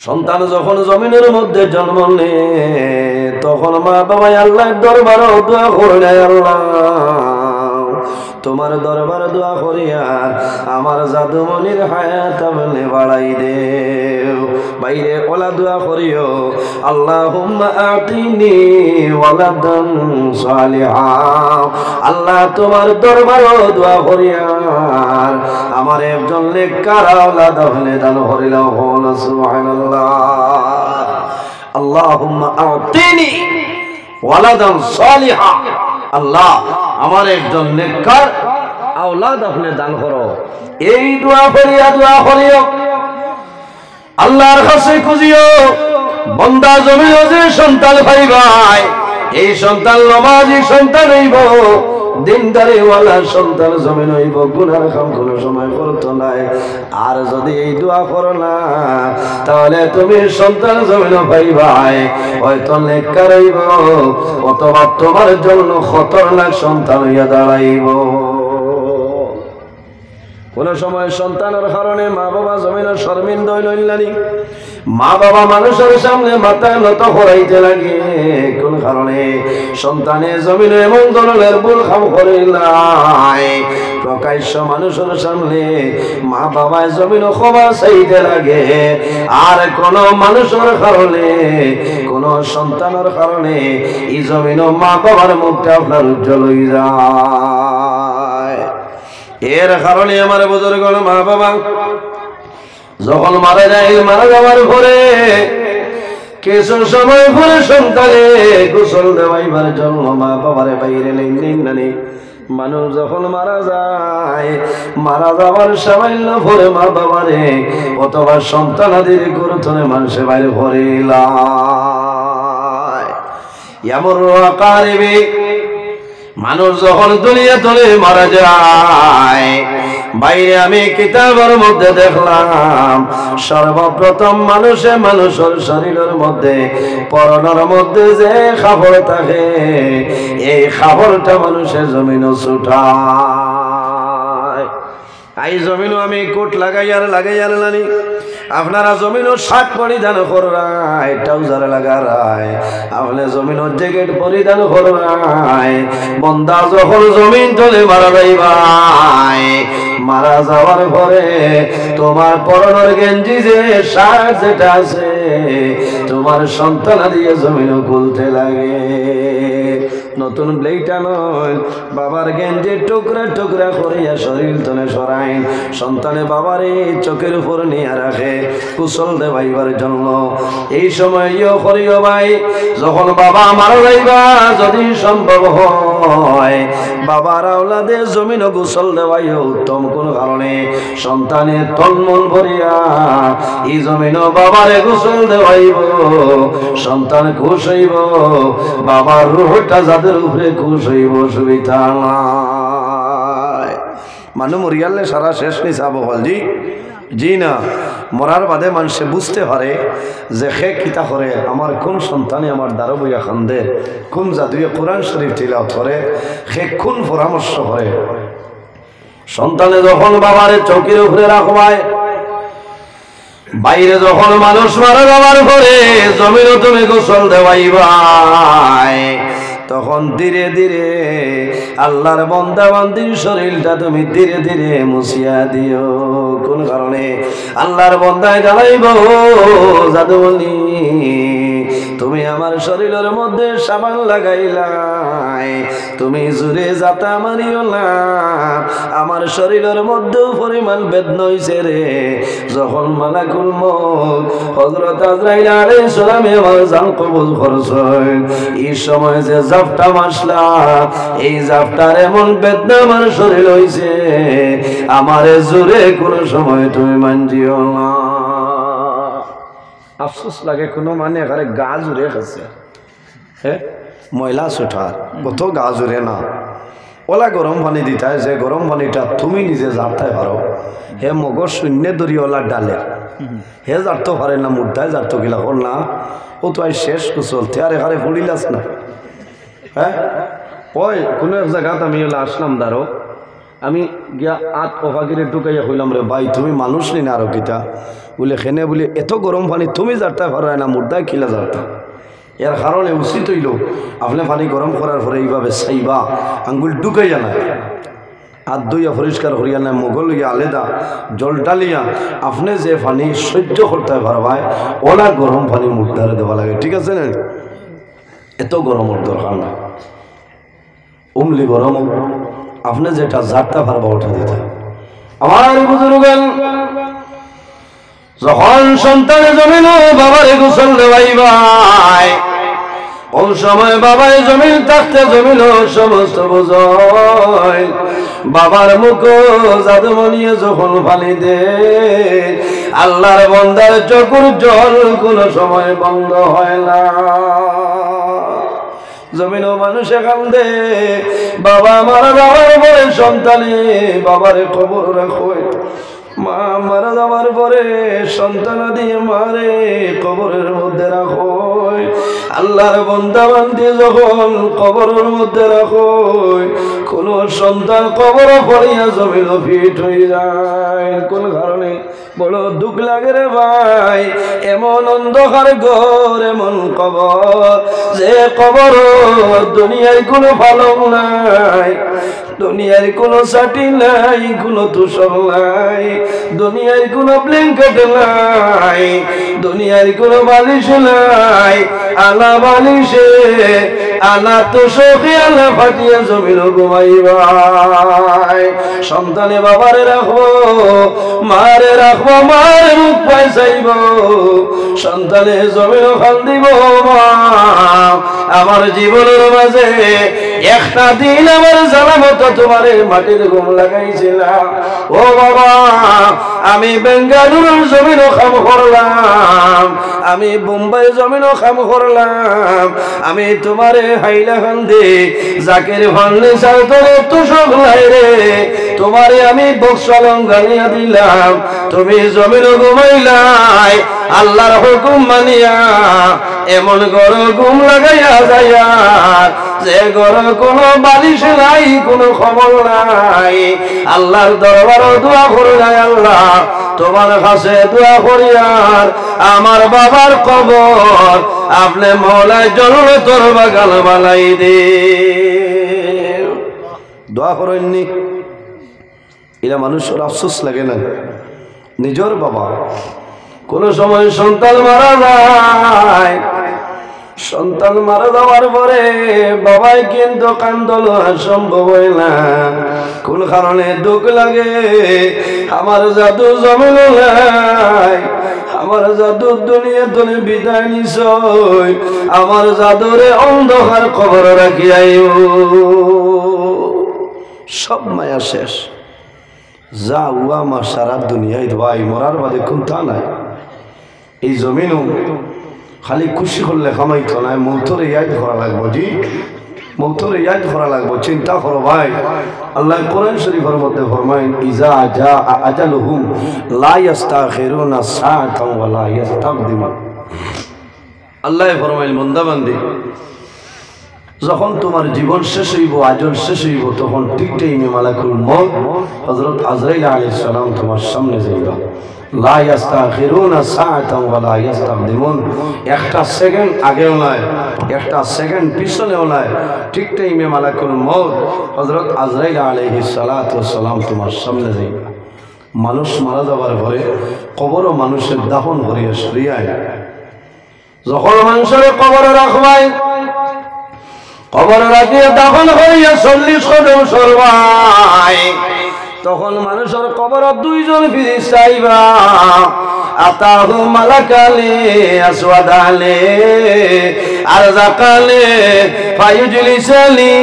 সন্তান যখন জমিনের মধ্যে জন্ম নেয় তখন মা বাবা আল্লাহর দরবারে দোয়া করে, আল্লাহ তোমার দরবারে দোয়া করি আর আমার জাদুমনির হায়াত আপনি বাড়াই দেও। বাইরে ওলা দোয়া করিও, আল্লাহুম্মা আতিনি ওয়ালাদান সালিহা। আল্লাহ তোমার দরবারে দোয়া করি আর আমার একজন নেককার আওলাদ আপনি দান করিলাও। সুবহানাল্লাহ। আল্লাহুম্মা আতিনি ওয়ালাদান সালিহা। আল্লাহ আমার একজন নেককার আওলাদ আপনি দান করো। এই দোয়া করিও আল্লাহর কাছে খুঁজিও। বান্দা জমিও যে সন্তান পাইবাই, এই সন্তান নামাজি সন্তান হইব, দিনদারি ওয়ালা সন্তান জমিন হইব, গুনার কাম কোনো সময় করতো নাই। আর যদি এই দোয়া করো না তাহলে তুমি সন্তান জমিন পাইবাই, হয়তো নেককার হইব অথবা তোমার জন্য খতরনাক সন্তান হইয়া দাঁড়াইব। কোন সময় সন্তানের কারণে মা বাবা জমিনের শর্মিন্দ হইলানি, মা বাবা মানুষের সামনে মাথা নত করাইতে লাগে। কোন কারণে সন্তানে জমিনে এমন ধরনের ভুল কাম করিলাই প্রকাশ্য মানুষের সামনে মা বাবা জমিন ক্ষমা চাইতে লাগে। আর কোন মানুষের কারণে কোন সন্তানের কারণে এই জমিন মা বাবার মুখটা আপনার উজ্জ্বল হয়ে যায়। এর কারণে আমার বুজুর্গ মা বাবা যখন মারা যায়, মারা যাওয়ার পরে কিছু সময় পরে সন্তানে গোসল দেওয়াইবার জন্য মা বাবারে বাইরে নেই। মানুষ যখন মারা যায়, মারা যাওয়ার সামান্য পরে মা বাবারে অথবা সন্তানাদের গুরুত্বনে মানুষের বাইরে ভরিলায়। এমন আকারিবে মানুষ যখন দুনিয়া তলে মারা যায়, বাইরে আমি কিতাবের মধ্যে দেখলাম সর্বপ্রথম মানুষের শরীরের মধ্যে পরনের মধ্যে যে খাবার থাকে, এই খাবারটা মানুষের জমিন ছুটায়। এই জমিনও আমি কোট লাগাইয়ার লাগানি, আপনারা জমিনও শাক পরিধান করাই, ট্রাউজার লাগারাই, আপনি জমিনও জ্যাকেট পরিধান করাই। বন্দা যখন জমিন তলে মারা যাইবাই, মারা যাওয়ার পরে তোমার পরনের গেঞ্জি যে শাক যেটা আছে তোমার সন্তানা দিয়ে জমিনও খুলতে লাগে। নতুন ব্লেইটা নয়, বাবার গেঞ্জি টুকরা টুকরা করিয়া শরীর তলে সরাই সন্তানে বাবারে চোখের উপর নিয়ে রাখে কুশল দেবাইবার জন্য। এই সময় ইয়ে করিও ভাই, যখন বাবা মারা যাইবা যদি সম্ভব হয় বাবার আওলাদে জমিন গোসল দেওয়াইও উত্তম। কোন কারণে সন্তানের তন মন ভরিয়া এই জমিন বাবারে গোসল দেওয়াইব, সন্তান খুশ হইব, বাবার রূহটা যাদের উপরে খুশ হইব, সুবিধা নাই। মানুষ মরিয়ালে সারা শেষ নি চাব হল জি না, মরার বাদে মানুষে বুঝতে পারে যে সে কিতা করে, আমার কোন সন্তানে আমার দ্বারা বইয়া খান্দে, কোন জাদুয়ে কোরআন শরীফ তিলাওয়াত করে, সে কোন পরামর্শ করে। সন্তানে যখন বাবারে চৌকির উপরে রাখবায়, বাইরে যখন মানুষ মারা যাওয়ার পরে জমিনও তুমি গোসল দেওয়াইবাই, তখন ধীরে ধীরে আল্লাহর বান্দা বান্দির শরীরটা তুমি ধীরে ধীরে মুছিয়া দিও। কোন কারণে আল্লাহর বান্দায় জানাইব, জাদুমণি তুমি আমার শরীরের মধ্যে সাবান লাগাইলাই, তুমি জুড়ে যাতা মারিও না, আমার শরীরের মধ্যে পরিমাণ বেদনা হইছে রে। যখন মালাকুল মউত হযরত আজরাইল আলাইহিস সালাম আমার জান কবুল করছেন, এই সময় যে জাফটা মাসলা, এই জাফটার এমন বেদনা আমার শরীর হইছে, আমারে জুড়ে কোন সময় তুমি মানজিও না। আফসোস লাগে কোনো মানে এখানে গা জুড়ে গেছে, হ্যাঁ ময়লা ছুটার কত গা জুড়ে না। ওলা গরম পানি দিতায়, যে গরম পানিটা তুমি নিজে জারতাই পারো, হে মগর শূন্য দরি ওলা ডালে হে জারতো পারে না, মুদ্দায় জারতো গিলা হল না, ও তো আই শেষ কুচলতে আর এখানে ফুলিলাস না। হ্যাঁ ওই কোনো এক জায়গাত আমি ওলা আসলাম দাঁড়ো, আমি গিয়া আত অভাগিরে ঢুকাইয়া কইলাম রে ভাই তুমি মানুষ নি না আরো কিতা বলে খেনে বলে এত গরম পানি তুমি যারটা পারায় না মুর্দায় খিলা যারটা এর কারণে উচিত হইল আপনি পানি গরম করার পরে এইভাবে চাইবা আঙ্গুল ঢুকাইয়া না হাত ধুইয়া পরিষ্কার করিয়া না মুগল ইয়া আলাদা জল ডালিয়া আপনি যে পানি সহ্য করতে পারবায় ওলা গরম পানি মুর্দারে দেওয়া লাগে ঠিক আছে না এত গরমের দরকার না উমলি গরম আপনি যেটা জারটা পারবা ওঠা দিতে আমার বুজুর্গান যখন সন্তানে জমিন বাবারে গোসল দেওয়াইবাই কোন সময় বাবায় জমিন থাকতে জমিন সমস্ত বোঝয় বাবার মুখ জাদুমনিয়ে যখন পানি দে আল্লাহর বন্দার চকুর জল কোন সময় বন্ধ হয় না জমিনও মানুষে কান্দে বাবা মারা যাওয়ার পরে সন্তানে বাবারে খবর রাখো মা মারা যাওয়ার পরে সন্তান দিয়ে মারে কবরের মধ্যে রাখো আল্লাহর বান্দা বান্দি যখন কবরের মধ্যে রাখো কোন সন্তান কবর পড়িয়া জমিন ফিট হয়ে যায় কোন কারণে বড় দুঃখ লাগে রে ভাই এমন অন্ধকার ঘর এমন কবর যে কবর দুনিয়ায় কোনো ভালো নাই দুনিয়ার কোনো সাটি নাই কোনো তুষক নাই দুনিয়ার কোনো ব্ল্যাঙ্কেট নাই দুনিয়ার কোনো বালিশ নাই আলা বালিশে আলা তুষকে আলা ফাটিয়া জমিন ঘুমাইবাই সন্তানে বাবারে রাখবো মারে রাখবো মার মুখ পাই চাইব সন্তানে জমিন খান দিব আমার জীবনের মাঝে একটা দিন আমার জানা মতো তোমার মাটির ঘুম লাগাইছিলাম ও বাবা আমি বেঙ্গালুরুর জমিনও কাম করলাম আমি বোম্বাই জমিনও কাম করলাম আমি তোমারে হাইলাকান্দি জাকির ফার্নিচার তোরে তুষক লাই রে তোমারে আমি বক্সালং গালিয়া দিলাম তুমি জমিনও ঘুমাইলাই আল্লাহর হুকুম মানিয়া এমন গর ঘুম লাগাইয়া যাইয়া যে গর কোনো বালিশ নাই কোনো খবর নাই আল্লাহর দরবার দোয়া করে যায় আল্লাহ তোমার কাছে দোয়া করিয়ার আমার বাবার কবর আপনি মওলায় জন্নতর বাগান বানাই দে দোয়া করেননি এরা মানুষের আফসোস লাগে না নিজের বাবা কোন সময় সন্তান মারা যায় সন্তান মারা যাওয়ার পরে বাবাই কিন্তু কান্দল সম্ভব হয় না কোন কারণে দুঃখ লাগে আমার জাদু জমিন নাই আমার জাদু দুনিয়া তুমি বিদায় নিছ আমার জাদুরে অন্ধকার খবর রাখিয়াই সব মায়া শেষ যা উয়া মা সারা দুনিয়ায় ভাই মরার বাদে কোন তা নাই এই জমিনও খালি খুশি করলে খামাইতো না মৌতরে ইয়াদ করা লাগবো জি মৌতরে ইয়াদ করা লাগবো চিন্তা করো ভাই আল্লাহ কোরআন শরীফের মধ্যে ফরমায় ইজা জা আজালুহুম লা ইস্তাখিরুনা সাআতান ওয়া লা ইস্তাকদিমুন আল্লাহ ফরমাইল বান্দা বান্দি যখন তোমার জীবন শেষ হইব আজল শেষ হইব তখন ঠিক টাইমে মালাকুল মউত হযরত আজরাইল আলাইহিস সালাম তোমার সামনে যাইবা লা ইস্তাখিরুনা সাআতান ওয়া লা ইস্তাকদিমুন একটা সেকেন্ড আগেও নয় একটা সেকেন্ড পিছনেও নয় ঠিক টাইমে মালাকুল মউত হযরত আজরাইল আলাইহিস সালাতু ওয়াস সালাম তোমার সামনে যাইবা মানুষ মারা যাবার পরে কবরও মানুষের দাফন করিয়া সরিয়ায় যখন মানুষের কবরে রাখবাই কবর রাখিয়া দাফন হইয়া 40 কদম সরবাই তখন মানুষের কবর দুইজন ফিরিস্তা আইবা আতাহু মালাকালে আসওয়াদালে আরজাকালে ফায়ুজলিসালি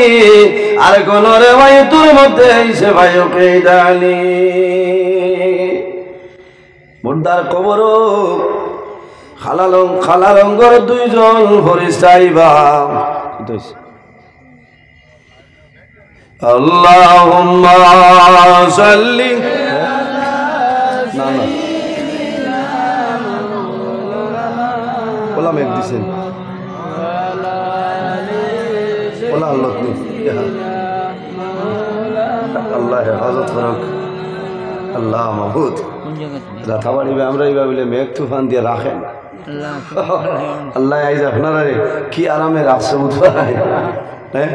আর কোন রিওয়ায়াতের মধ্যে আইছে ফায়ুকিদালি মুর্দার কবর খালা রঙের দুইজন ফেরেশতা আইবা আল্লাহুম্মা সাল্লি না না বলা মেঘ দিছেন বলা আল্লাহ আল্লাহ হেফাজত করুক। আল্লাহ মাহবুদ রাথাবাড়ি আমরা এইভাবে মেঘ তুফান দিয়ে রাখেন। আল্লাহ আইজ আপনারা কি আরামে রাখছে বুঝবাই। হ্যাঁ,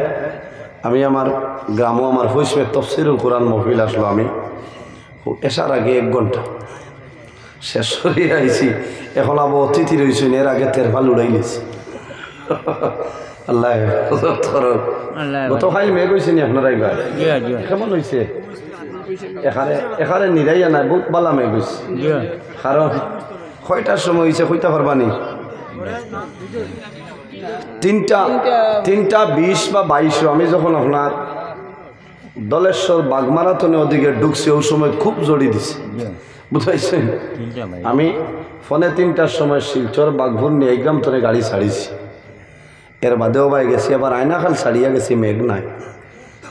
আমি আমার গ্রামও আমার হইসবে তফসিরুল কোরআন মহফিল আসলো। আমি এসার আগে 1 ঘন্টা শেষ করিয়ে আইছি। এখন আবার অতিথি রয়েছেন, এর আগে তেরফাল উড়াই নিয়েছি। আল্লাহ গত খাই মেঘ হয়েছে নি আপনারা এবার কেমন হয়েছে? এখানে নিরাইয়া নাই, বহুত বালা মেঘ হয়েছে। কারণ কয়টার সময় হয়েছে কইতে পারবানি? 3:20 বা 22। আমি যখন আপনার দলেশ্বর বাগমারাথনে ওদিকে ঢুকছি, ওই সময় খুব জড়ি দিছে বুঝাইছেন। আমি ফোনে 3টার সময় শিলচর বাঘভুর নিয়ে এই গ্রাম তোরে গাড়ি ছাড়িছি। এর বাদেও ভাই গেছি, আবার আয়নাখাল ছাড়িয়া গেছি, মেঘ নাই।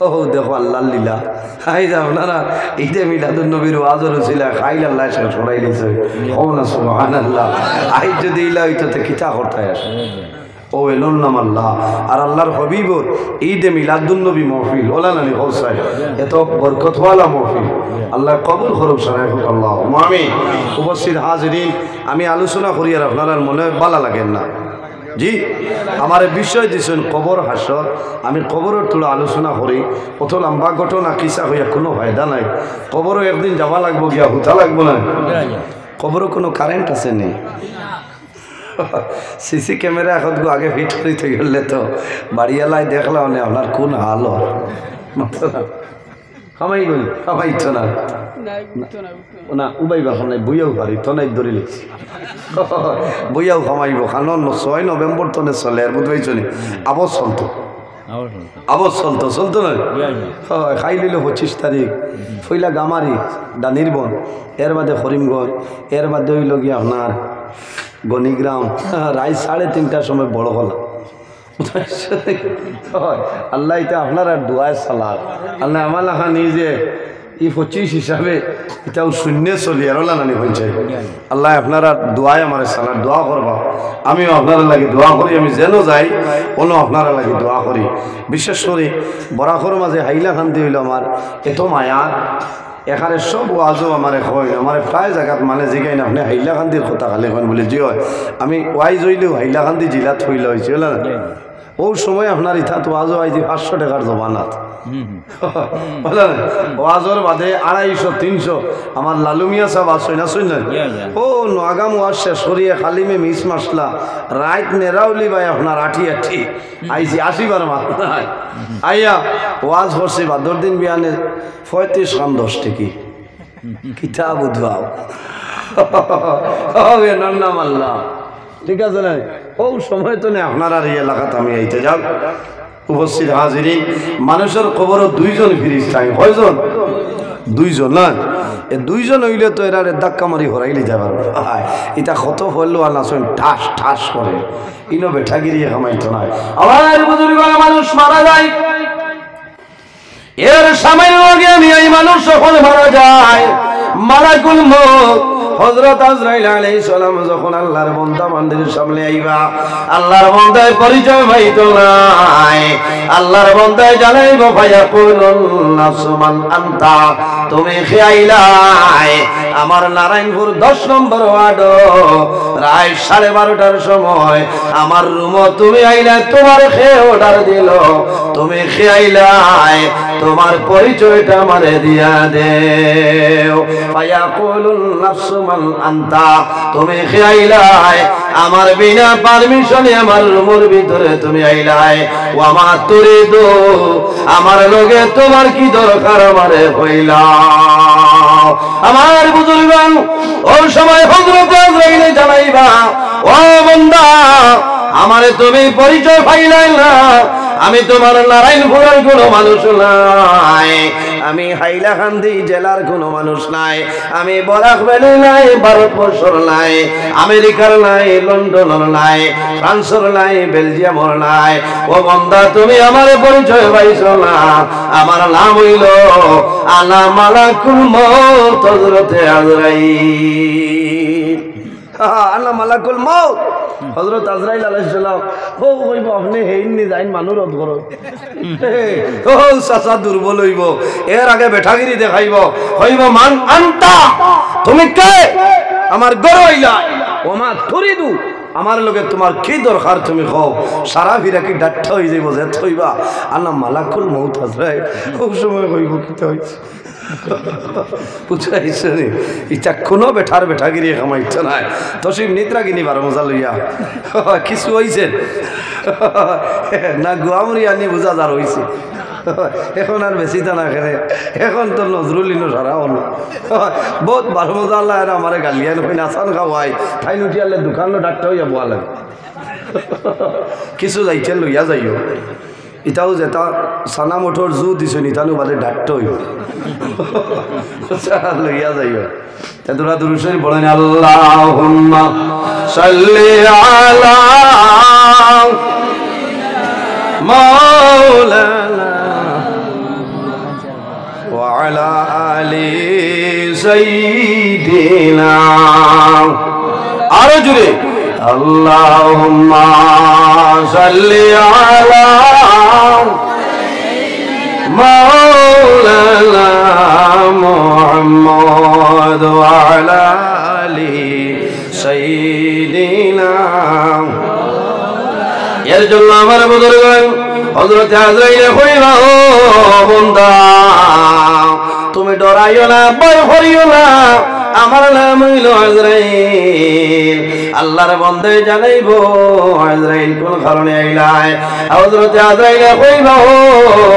ও দেখো আল্লাহর লীলা। হাই যা আপনারা ঈদে মিলাদুন নবীর ওয়াজর ছিল, খাইল আল্লাহ শেষ করাই দিয়েছে। ও না সুবহানাল্লাহ। আই যদি ইলা হইতো তো কিতা করতাই আসে। ও এলন নাম আল্লাহ আর আল্লাহর হবিবর ঈদে মিলাদুন নবী মহফিল ওলা নানি হোসাই, এত বরকতওয়ালা মহফিল। আল্লাহ কবুল করুক সারাই হোক আল্লাহ আমিন। উপস্থিত হাজিরিন, আমি আলোচনা করি আর আপনারা মনে ভালো লাগেন না জি। আমার বিষয় দিয়েছেন কবর হাসর। আমি কবরের তুলে আলোচনা করি, অত লম্বা ঘটনা কিসা হইয়া কোনো ফায়দা নাই। কবরও একদিন যাওয়া লাগবো, গিয়া হুতা লাগবো না। কবরও কোনো কারেন্ট আছে নি? সিসি ক্যামেরা এখন আগে ফিট করিতে গেলে তো বাড়িয়ালায় দেখলাম না আপনার কোন হাল খামাইতো না না উবাইবা খানাই বইয়াও পারি তনাই ধরে লিখছি বইয়াও খামাইব খান 6 নভেম্বর তনে চলে আর বুঝবাই চলি আবর চলতো না খাই লইল 25 তারিখ ফইলা গামারি দানিরবন, এর বাদে করিমগঞ্জ, এর বাদে হইল গিয়ে আপনার গণিগ্রাম। রাত 3:30টার সময় বড় হলাম। আল্লাহ এটা আপনার আর দোয়ায় সালাদ। আল্লাহ আমার লেখা নিজে 25 হিসাবে এটাও শূন্য চলি আর নানি হয়েছে। আল্লাহ আপনারা দোয়ায় আমার সালাদ দোয়া করবা, আমিও আপনারা লাগে দোয়া করি। আমি যেন যাই কোনো আপনারা লাগে দোয়া করি। বিশেষ করে বরাকর মাঝে হাইলাকান্দি হইল আমার এত মায়া। এখানে সব ওয়াজও আমার হয়, আমার প্রায় জায়গাত মানে জিগাই না আপনি হাইলাকান্দির কথা খালি এখন বলে জি হয়। আমি ওয়াইজ হইলেও হাইলাকান্দি জেলাত হইলে হয়েছে না। ও সময় আপনার ইথাত ওয়াজও আইজি 500 টাকার জমানাত ওয়াজর বাদে 250-300 আমার লালুমিয়া সাহেব আসই না শুনলেন। ও নাগাম ওয়াজ শেষ করিয়ে খালিমে মিস মাসলা রাইট নেরাউলি ভাই আপনার 80 আইছি 80 বার মাত আইয়া ওয়াজ করছি বাদর দিন বিয়ানে 35-10 টাকি কিতাব উদ্ভাব নাম আল্লাহ। ঠিক আছে না? ও সময় তো নেই আপনার আর এই এলাকাতে আমি আইতে যাও। উপস্থিত হাজিরিন, মানুষের খবরও 2 জন ফিরিস্তাই। কয়জন? 2 জন না? এ 2 জন হইলে তো এরা ধাক্কা মারি হরাইলে যাবার এটা কত হইলো আর নাচন ঠাস ঠাস করে ইনো বেঠাগিরি খামাইতো না। আমার বুজুর্গ মানুষ মারা যায়, এর সামান্য আগে আমি এই মানুষ যখন মারা যায়, মালাকুল মউত হযরত আজরাইল আলাইহিস সালাম যখন আল্লাহর বান্দা বান্দির সামনে আইবা, আল্লাহর বান্দার পরিচয় পাইতো নাই। আল্লাহর বান্দায় জানাইব ফায়াকুলুন নাসমান আনতা, তুমি খেয়াইলাই আমার নারায়ণপুর 10 নম্বর ওয়ার্ড রাত 12:30টার সময় আমার রুম তুমি আইলা, তোমার খেয়ে অর্ডার দিল, তুমি খেয়াইলাই তোমার পরিচয়টা আমারে দিয়া দেও। ফায়াকুলুন নাসমান আনতা, তুমি খেয়াইলাই আমার বিনা পারমিশনে আমার রুমের ভিতরে তুমি আইলাই। ও আমার তুরিদু, আমার লগে তোমার কি দরকার আমারে কইলাও। আমার বুজুর্গগণ ওই সময় হযরত আজরাইলে জানাইবা, ও বান্দা আমারে তুমি পরিচয় পাইলাই না, আমি তোমার নারায়ণপুরের কোনো মানুষ নাই, আমি হাইলাকান্দি জেলার কোনো মানুষ নাই, আমি বরাক ভ্যালি নাই, ভারতবর্ষর নাই, আমেরিকার নাই, লন্ডনের নাই, ফ্রান্সের নাই, বেলজিয়ামর নাই। ও বান্দা তুমি আমার পরিচয় পাইছো না, আমার নাম হইল আনা মালাকুল মউত হযরত আজরাইল। আল্লাহ মালাকুল মউত হযরত আজরাইল আলাইহিস সালাম ও কইব আপনি হেইনি যাইন মানুষ রদ করো ও সাসা দুর্বল হইব এর আগে বেঠাগিরি দেখাইব হইব মান আনতা তুমি কে আমার গর হইলা ওমা তুরিদু আমার লগে তোমার কি দরকার তুমি কও সারা ফিরা কি ডাট্টা হই যাইব যে থইবা আল্লাহ মালাকুল মউত আজরাইল খুব সময় কইব কি হইছে বুঝাইছে নি ইটা কোনো বেঠাগিরি কামাইছে না তসিম নিদ্রা কিনি বারো মজা লইয়া কিছু হইছে না গুয়ামরি আনি বুঝা যার হইছে এখন আর বেশি তা না খেলে এখন তো নজরুলিনো সারা হল বহুত বারো মজা আল্লাহ আর আমার গালিয়ান হই নাচান খাওয়াই ঠাই উঠিয়ালে দোকানও ডাক্তার হইয়া বোয়া লাগে কিছু যাইছে লইয়া যাইও ইটাও যেটা সানা মোটর জু দিছ নিতানো বাদে ডাক্তার হইব লইয়া যাইও তোরা দুরুশরীফ বলেন আল্লাহুম্মা সাল্লি আলা মাওলানা ওয়া আলা আলি সাইয়্যিদিনা আরো জোরে আল্লাহুম্মা সাল্লি আলা মাওলানা মুহাম্মদ ওয়া আলা আলি সাইয়্যিদিনা এর জন্য আমার বুজুর্গ হযরত আজরাইল কইরা ও বান্দা তুমি ডরাইও না ভয় করিও না আমার নাম হইল আজরাইল আল্লাহর বান্দা জানাইবো আজরাইল কোন কারণে আইলাই হযরত আজরাইল কইরা ও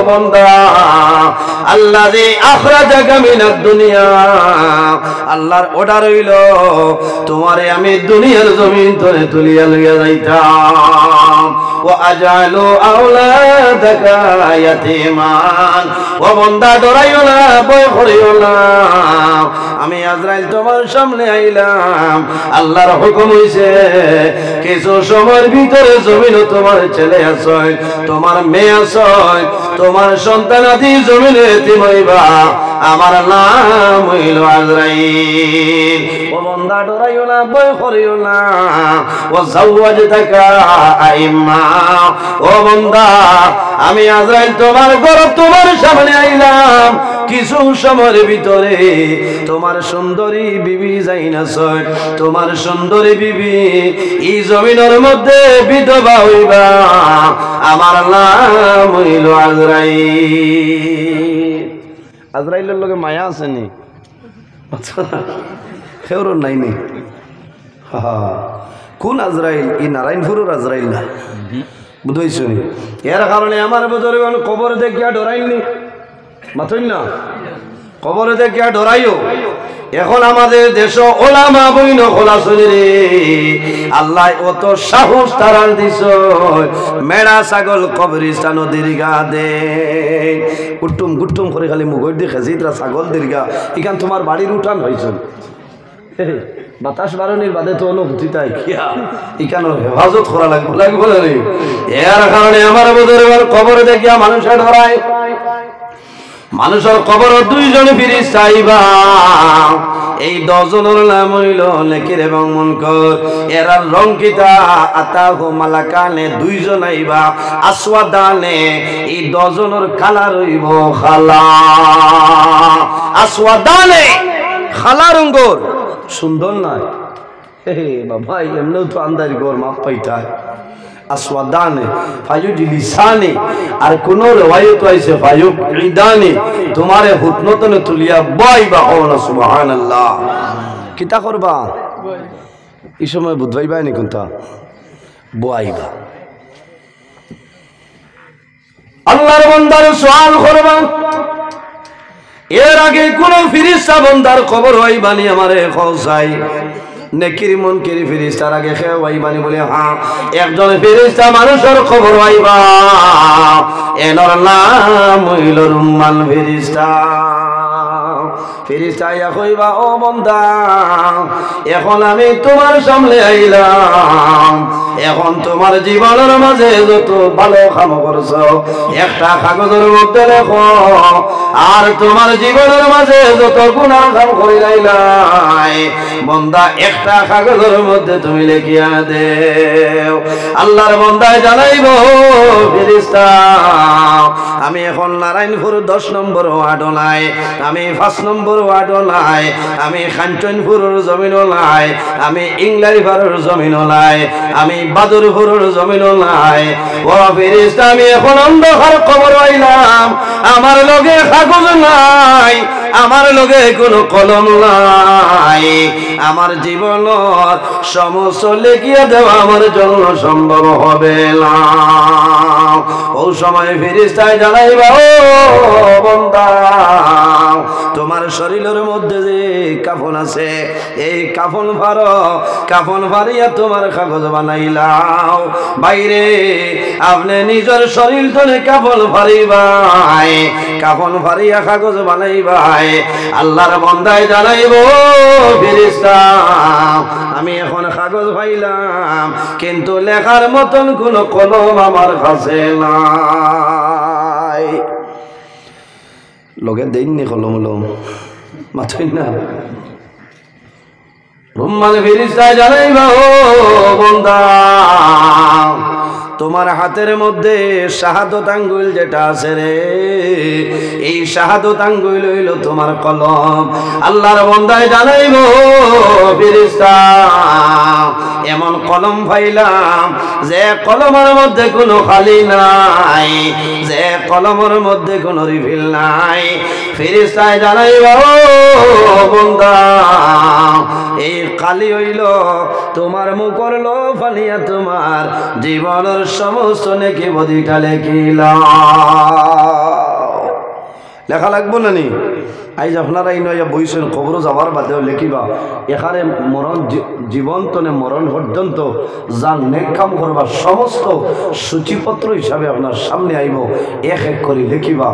বান্দা আল্লাযী আখরাজাকা মিনাদ দুনিয়া আল্লাহর অর্ডার হইল তোমারে আমি দুনিয়ার জমিন থেকে তুলিয়া লইয়া যাইতাম ওয়া আজালু আওলাদাকা ইয়াতীমান ও বান্দা ডরাইও না ভয় করিও না আমি আজরাইল তোমার সামনে আইলাম আল্লাহর হুকুম হইছে কিছু সময়ের ভিতরে জমিনে তোমার ছেলে আছে তোমার মেয়ে আছে তোমার সন্তান আদি জমিনে এতিম হইবা আমার নাম হইল আজরাইল ও বান্দা ডরাইও না ভয় করিও না ও যাওয়াজতাকা আইম্মা ও বান্দা আমি আজরাইল তোমার ঘর তোমার সামনে আইলাম কিছু সময়ের ভিতরে তোমার সুন্দরী বিবি যাইনাছয় তোমার সুন্দরী বিবি এই জমিনের মধ্যে বিধবা হইবা আমার নাম হইল আজরাইল আজরাইলের লগে মায়া আছে নি কেউর নাই নি কোন আজরাইল ই নারায়ণপুরের আজরাইল না বুঝাইছ নি এর কারণে আমার বুজুর্গ কবর দেখিয়া ডরাইনি মাথুন না কবর দেখিয়া ডরাইও এখন আমাদের দেশ ওলামা বইন খোলা শরীরে আল্লাহ অত সাহস তারান দিছ মেড়া ছাগল কবরিস্তান দীর্ঘা দে কুটুম কুটুম করে খালি মুগর দিয়ে খেজিতরা ছাগল দীর্ঘা এখান তোমার বাড়ির উঠান হয়েছ বাতাস বারণের বাদে তো অনুভূতি তাই এখানে হেফাজত করা লাগবে না এর কারণে আমার বুজুর্গ কবর দেখিয়া মানুষের ধরায় মানুষের কবর দুইজন ফেরেশতা আইবা এই 10 জনের নাম হইল নেকির এবং মুনকার এর রং কিতা আতাহু মালাকানে দুইজন আইবা আসওয়াদানে এই 10 জনের কালার হইব খালা আসওয়াদানে খালা রঙর সুন্দর নয় হে বাবা এমনও তো আন্দাজ গোর মাপ পাইতা আসওয়াদানে ফায়ুজিলিসানে আর কোন রওয়ায়াত আছে ফায়ুইদানে তোমারে হুতনতনে তুলিয়া বাইবা ওনা সুবহানাল্লাহ কিতা করবা এই সময় বুঝবাইবা নি কোনটা বইবা আল্লাহর বান্দার সুআল করবা এর আগে কোন ফেরেশতা বান্দার খবর হইবানি আমারে খোঁজাই নেকির মুনকির ফেরেশতার আগে হইবানি বলে হ্যাঁ একজন ফেরেশতা মানুষের খবর হইবা এর নাম হইল রুম্মান ফেরেশতা ফেরেশতা ইয়া কইবা ও বান্দা এখন আমি তোমার সামনে আইলাম এখন তোমার জীবনের মাঝে যত ভালো কাম করছো একটা কাগজের মধ্যে লেখো আর তোমার জীবনের মাঝে যত গুনাহ কাম করিলাই বান্দা একটা কাগজের মধ্যে তুমি লিখিয়া দেও। আল্লাহর বান্দায় জানাইবো ফেরেশতা আমি এখন নারায়ণপুর 10 নম্বর ওয়ার্ড নাই, আমি 5 নম্বর ওয়ার্ড নাই, আমি খানচনপুরের জমিনও নাই, আমি ইংলারিপাড়ার জমিনও নাই, আমি বাদুরপুরের জমিনও নাই। ও ফেরেশতা আমি এখন অন্ধকার কবর আইলাম, আমার লগে কাগজ নাই, আমার লগে কোনো কলম নাই, আমার জীবন সমস্ত লিখিয়া দেওয়া আমার জন্য সম্ভব হবে না। ওই সময় ফেরেশতায় জানাইবা ও বান্দা তোমার শরীরের মধ্যে যে কাফন আছে এই কাফন ফাড়ো, কাফন ফাড়িয়া তোমার কাগজ বানাইলাও। বাইরে আপনি নিজের শরীর ধরে কাফন ফাড়িবাই, কাফন ফাড়িয়া কাগজ বানাইবাই। আল্লাহর বান্দায় জানাইবো ফেরেশতা আমি এখন কাগজ পাইলাম কিন্তু লেখার মতন কোনো কলম আমার কাছে নাই। লগে দেননি কলম লম মাথায় না রুম্মান ফেরেশতা জানাইবা ও বান্দা তোমার হাতের মধ্যে শাহাদত আঙ্গুল যেটা আছে রে এই শাহাদত আঙ্গুল হইল তোমার কলম। আল্লাহর বান্দায় জানাইবো ফেরেশতা এমন কলম পাইলাম যে কলমের মধ্যে কোনো খালি নাই, যে কলমের মধ্যে কোনো রিফিল নাই। ফেরেশতায় জানাইবা ও বান্দা এই খালি হইল তোমার মুখর লো ফালিয়া তোমার জীবনের সমস্ত নেকি বদিটা লেখিলাম। লেখা লাগবো না নি? আইজ আপনারা এই নয় বইছেন খবর যাবার বাদেও লেখিবা এখানে মরণ জীবন তনে মরণ পর্যন্ত যা নেক কাম করবা সমস্ত সূচিপত্র হিসাবে আপনার সামনে আইব। এক এক করে লেখিবা,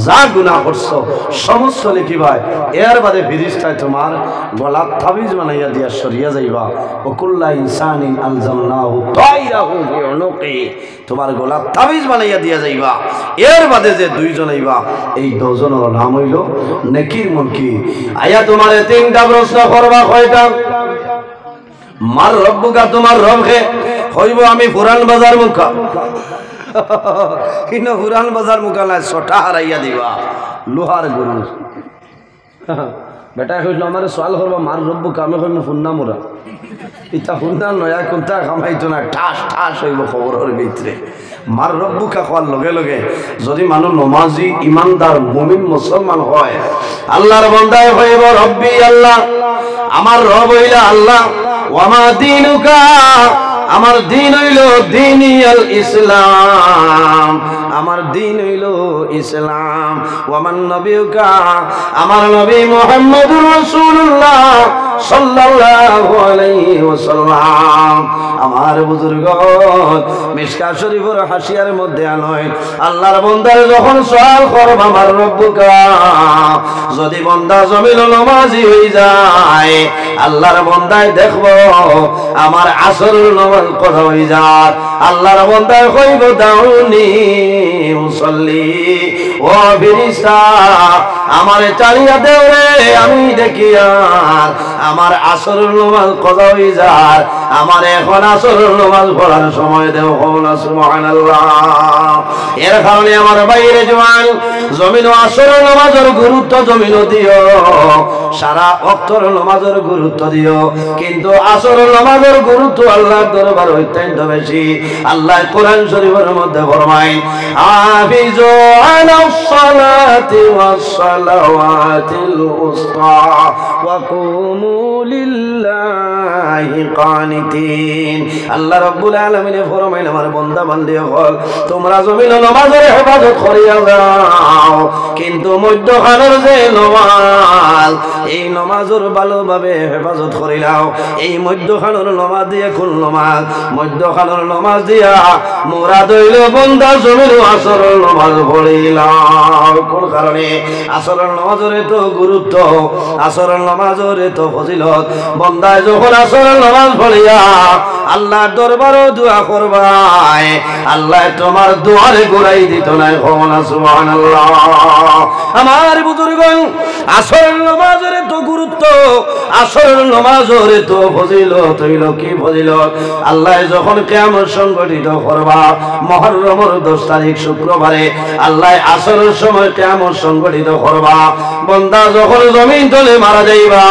যা গুনাহ করছো সমস্ত লেখিবা। এর বাদে ফেরেশতায় তোমার গলা তাবিজ বানাইয়া দিয়া সরিয়া যাইবা। ওকুল্লা ইনসানিন আলজামনাহু তাইরাহু ফি উনুকি তোমার গলা তাবিজ বানাইয়া দিয়া যাইবা। এর বাদে যে দুইজন আইবা এই দুজনের নাম হইল নেকির মুনকি। আয়া তোমারে 3টা প্রশ্ন করবা। কয়টা? মার রব্বুকা তোমার রবকে হইব আমি পুরান বাজার মুখা কিন্তু পুরান বাজার মুখা নাই 6টা হারাইয়া দিবা লোহার গরু। বেটা কইল আমার সওয়াল করবা মার রব্বুকা আমি কইম ফুন্না মোরা ইটা ফুন্না নয়া কোনটা কামাইতো না ঠাস ঠাস হইব খবরের ভিতরে। মার রব্বুকা কোয়ার লগে লগে যদি মানুষ নমাজি ইমানদার মুমিন মুসলমান হয় আল্লাহর বান্দায় হইব রব্বি আল্লাহ আমার রব হইলা আল্লাহ। ওয়ামা দীনুকা আমার দিন হইল দিনিয়াল ইসলাম, আমার দিন হইল ইসলাম। ওয়ামান নবিয়ুকা আমার নবী মুহাম্মদুর রাসূলুল্লাহ সাল্লাল্লাহু আলাইহি ওয়াসাল্লাম। আমার বুজুর্গগণ মিশকাত শরীফের হাসিয়ার মধ্যে আনয় আল্লাহর বান্দার যখন সওয়াল করবা আমার রব্বুকা যদি বান্দা জমিন নামাজি হয়ে যায় আল্লাহর বান্দায় দেখবো আমার আসরের নামাজ কথা হয়ে যায়। আল্লাহর বান্দায় কইব দাউনি মুসল্লি ও ফেরেশতা আমারে চালিয়া দেও রে আমি দেখি আর আমার আসরের নামাজ কথা হয়ে যায়। আমার এখন আসরের নামাজ পড়ার সময় দেও না সুবহানাল্লাহ। এর কারণে আমার বাইরে জওয়ান জমিন আসরের নামাজের গুরুত্ব জমিন দিও, সারা ওয়াক্তের নামাজের গুরুত্ব দিও, কিন্তু আসরের নামাজের গুরুত্ব আল্লাহর দরবার অত্যন্ত বেশি। আল্লাহ কোরআন শরীফের মধ্যে ফরমায় হাফিজু আলাস সালাতি ওয়াস সালাওয়াতিল উসতা ওয়া কুমু লিল্লাহি কানিতিন। আল্লাহ রাব্বুল আলামিন ফরমায় আমার বান্দা বান্দি হল তোমরা জমিন নামাজের হেফাজত করিয়া যাও, কিন্তু মধ্যখানের যে নামাজ এই নামাজের ভালোভাবে হেফাজত করিলাও। এই মধ্যখানের নামাজ দিয়ে কোন নামাজ? মধ্যখানের নামাজ দিয়া মোরা দইল বান্দা জমিন আসরের নামাজ পড়িলাম। কোন কারণে? আসরের নামাজের এত গুরুত্ব, আসরের নামাজের এত ফজিলত। বান্দায় যখন আসরের নামাজ পড়িয়া আল্লাহর দরবারে দোয়া করবাই, আল্লাহ তোমার দুয়ারে ঘুরাই দিত না। সুবহানাল্লাহ। আমার বুজুর্গগণ, আসরের নামাজের এত গুরুত্ব, আসরের নামাজের এত ফজিলত। হইল কি ফজিলত? আল্লাহ যখন কিয়ামত সংগঠিত করবা, মুহররমের 10 তারিখ শুক্রবারে আল্লাহ আসরের সময় কিয়ামত সংগঠিত করবা। বান্দা যখন জমিন তলে মারা যাইবা,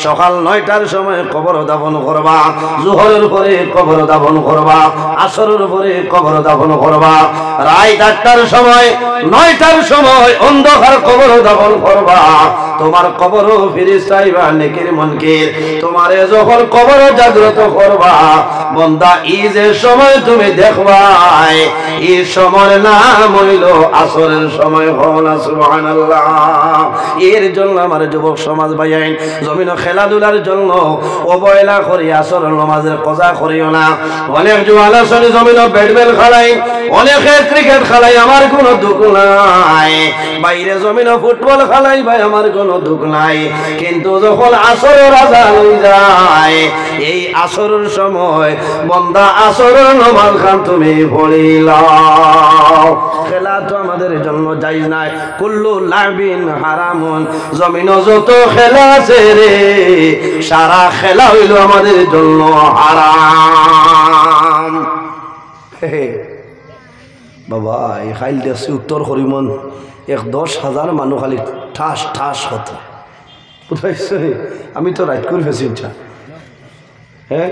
সকাল 9টার সময় কবর দাফন করবা, জোহরের পরে কবর দাফন করবা, আসরের পরে কবর দাফন করবা, রাত 8টার সময় 9টার সময় অন্ধকার কবর দাফন করবা। তোমার কবর ফেরেশতা আইবা নেকির মুনকির তোমারে যখন কবর জাগ্রত করবা, বান্দা এই যে সময় তুমি দেখবা, এই সময়ের নাম হইল আসরের সময়। হন সুবহানাল্লাহ। এর জন্য আমার যুবক সমাজ ভাইয়াইন, জমিন খেলাধুলার জন্য অবহেলা করি আসরের নামাজের কজা করিও না। অনেক জোয়ান আসলে জমিন ব্যাটবল খেলাই, অনেকে ক্রিকেট খেলাই, আমার কোনো দুঃখ নাই। বাইরে জমিন ফুটবল খেলাই, ভাই আমার কোনো দুঃখ নাই। কিন্তু যখন আসরের আজান হয়ে যায়, এই আসরের সময় বান্দা আসরের নামাজ খান তুমি পড়িলাও। খেলা তো আমাদের জন্য জায়েজ নাই। কুল্লু লাবিন হারামুন, জমিন যত খেলা আছে রে, সারা খেলা হইল আমাদের জন্য হারাম। বাবা এই খাইল দেশে উত্তর করিমন 10,000 মানুষ খালি ঠাস ঠাস হতো। বুঝাইছে? আমি তো রাইট করে ফেছি। হ্যাঁ,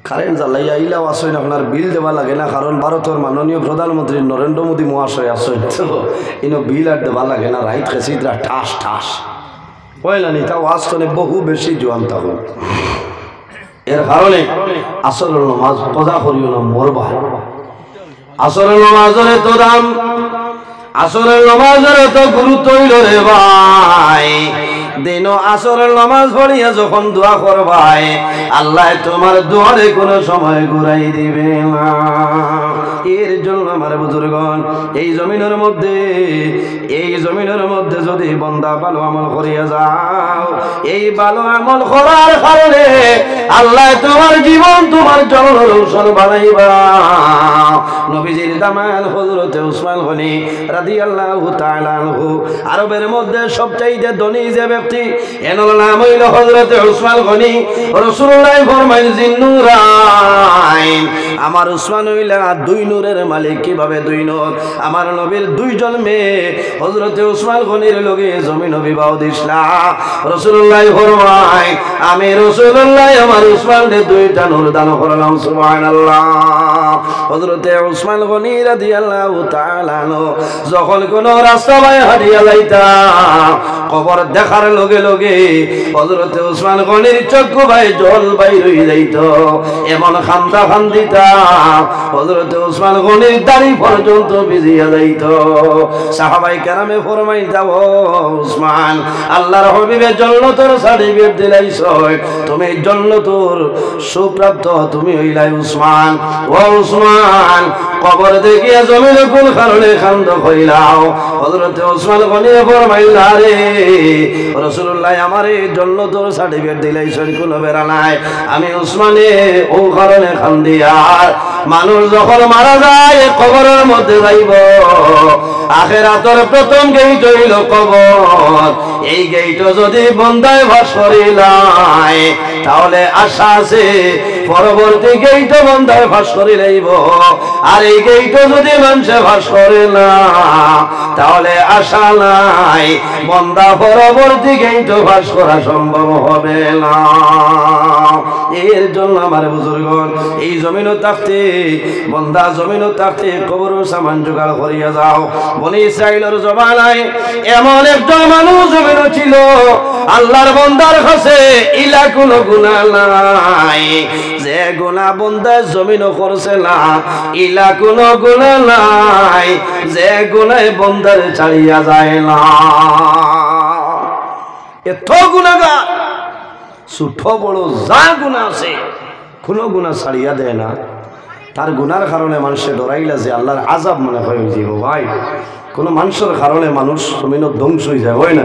কারেন্ট জ্বালাইয়া আইলাও আসেন, আপনার বিল দেওয়া লাগে না, কারণ ভারতের মাননীয় প্রধানমন্ত্রী নরেন্দ্র মোদী মহাশয় আসেন, ইনো বিল আর দেওয়া লাগে না। রাইট খেসিদরা ঠাস ঠাস পয়লানি, তাও আসনে বহু বেশি জোয়ান তখন। এর কারণে আসরের নামাজ পজা করিও না, মরবা। আসরের নামাজের এত দাম, আসরের নামাজের এত গুরুত্ব হইল রে ভাই। দিন আসরের নামাজ পড়িয়া যখন দোয়া করবাই, আল্লাহ তোমার দুয়ারে কোনো সময় ঘুরাই দিবে না। এর জন্য আমার বুজুর্গণ, এই জমিনের মধ্যে যদি বান্দা ভালো আমল করিয়া যাও, এই ভালো আমল করার কারণে আল্লাহ তোমার জীবন তোমার জন্য রৌশন বানাইবা। নবীজির দামান হযরত উসমান গনি রাদিয়াল্লাহু তাআলা আনহু, আরবের মধ্যে সবচাইতে ধনী যে ব্যক্তি, এনার নাম হইল হযরত উসমান গনি। রাসূলুল্লাহ ফরমাইলেন জিন্নুরাইন, আমার উসমান হইলা 2 নূরের মালিক। কিভাবে 2 নূর? আমার নবীর 2 জন মেয়ে হযরত উসমান গনির লগে জমিন বিবাহ দিছলা। রাসূলুল্লাহ ফরমায়, আমি রাসূলুল্লাহ আমার উসমানকে 2টা নূর দান করলাম। সুবহানাল্লাহ। হযরত উসমান গনি রাদিয়াল্লাহু তাআলা আনহু যখন কোন রাস্তা বাই হাঁটিয়া যাইতা, কবর দেখার লগে লগে হযরত উসমান গনির চক্ষু বাই জল বাইর হয়ে যাইত, এমন খান্দা খান্দিতা হযরত উসমান গনির দাড়ি পর্যন্ত ভিজিয়া যাইত। সাহাবায়ে কেরামে ফরমাইতা, ও উসমান, আল্লাহর হাবিবের জান্নাতের সার্টিফিকেট দিলাইছ, তুমি জান্নাতের সুপ্রাপ্ত তুমি হইলাই উসমান। ও উসমান, কবর দেখিয়া জমিন কোন কারণে খান্দ হইলাও? হযরত উসমান গনি ফরমাইলা, রে রাসূলুল্লাহ আমারে জান্নাতের সার্টিফিকেট দিলাইছেন, কোনো বেরা নাই। আমি উসমানে ও কারণে খান্দি। আর মানুষ যখন মারা যায় কবরের মধ্যে যাইব, আখিরাতের প্রথম গেট হইল কবর। এই গেট যদি বন্দায় ভাস করিলাই, তাহলে আশা আছে পরবর্তী গেট বন্দায় ভাস করি লইব। আর এই গেট যদি মানুষে ভাস করে না, তাহলে আশা নাই বন্দা পরবর্তী গেট ভাস করা সম্ভব হবে না। এর জন্য আমার বুজুর্গণ, এই জমিনও থাকতে বন্দা জমিনও থাকতে কবর সামান জোগাড় করিয়া যাও। বনি ইসরাইলের জমানায় এমন একজন মানুষ জমিনও ছিল, আল্লাহর বন্দার কাছে ইলা কোনো গুনাহ নাই, যে গুনাহ বন্দা জমিনও করছে না, ইলা কোনো গুনাহ নাই, যে গুনাহ বন্দার ছাড়িয়া যায় না। এত গুনাহগার, ছোট বড় যা গুনাহ আছে কোনো গুনাহ ছাড়িয়া দেয় না। তার গুনার কারণে মানুষে ডরাইলা যে আল্লাহর আযাব মনে হয় জীব ভাই কোন মানুষের কারণে মানুষ জমিনত ধ্বংস হয়ে যায় হয় না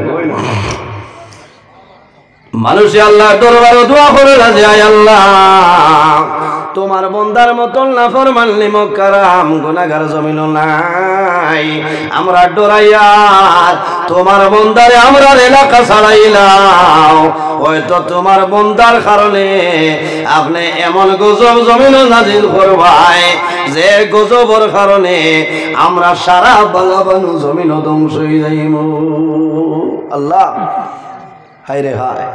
মানুষে আল্লাহর দরবারে দোয়া করে যে আয় আল্লাহ তোমার বান্দার মতন নাফরমান লিমুকারাম গুনাহগার জমিন নাই আমরা ডরাইয়া তোমার বান্দারে আমরা এলাকা ছাড়াইলাম হয়তো তোমার বান্দার কারণে আপনি এমন গজব জমিন নাজিল করবাই যে গজবের কারণে আমরা সারা বাগাবানু জমিন ধ্বংস হয়ে যাইব আল্লাহ হায় রে হায়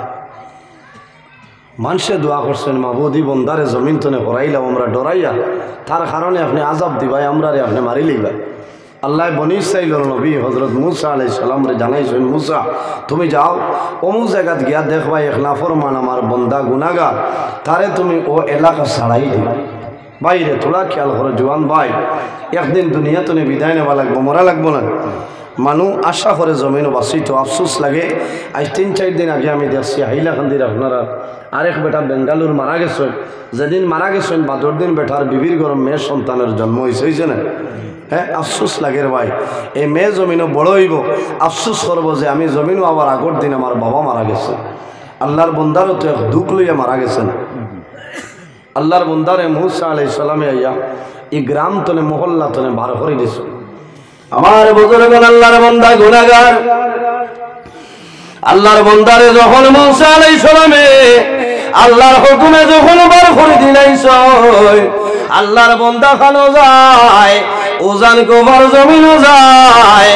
মানুষে দোয়া করছেন মাহবুদি বন্দারে জমিন তনে করাইলাম আমরা ডরাইয়া তার কারণে আপনি আজাব দিবাই আমরা রে আপনি মারি লইবা আল্লাহ বনি ইসরাইলের নবী হযরত মূসা আলাইহিস সালাম রে জানাইছেন মূসা তুমি যাও অমুক জায়গাত গিয়া দেখবা এক নাফরমান আমার বন্দা গুনাহগার তারে তুমি ও এলাকা ছাড়াই দিবা বাইরে তোলা খেয়াল করো জওয়ান ভাই একদিন দুনিয়া তনে বিদায় নেওয়া লাগবো মরা লাগবো না মানুষ আশা করে জমিনও বাঁচিত আফসোস লাগে আজ 3-4 দিন আগে আমি দেখছি হাইলাকান্দির আপনারা আরেক বেটা বেঙ্গালুর মারা গেছেন যেদিন মারা গেছেন বাদর দিন বেটার বিবির গরম মেয়ের সন্তানের জন্ম হয়েছে না হ্যাঁ আফসোস লাগে ভাই এই মেয়ে জমিনও বড় হইব আফসোস করবো যে আমি জমিনও আবার আগর দিন আমার বাবা মারা গেছে আল্লাহর বন্দারও তো এক দুঃখ লইয়া মারা গেছেন আল্লাহর বন্দারে মূসা আলাইহিস সালামে আইয়া এই গ্রাম তনে মহল্লা তনে বার করে দিছে আমার বুজুর্গগণ আল্লাহর বান্দা গুনাহগার আল্লাহর বান্দারে যখন মূসা আলাইহিস সালামে আল্লাহর হুকুমে যখন বার করে দিলাইছ আল্লাহর বান্দা খানো যায় ওজান কোভার জমিনও যায়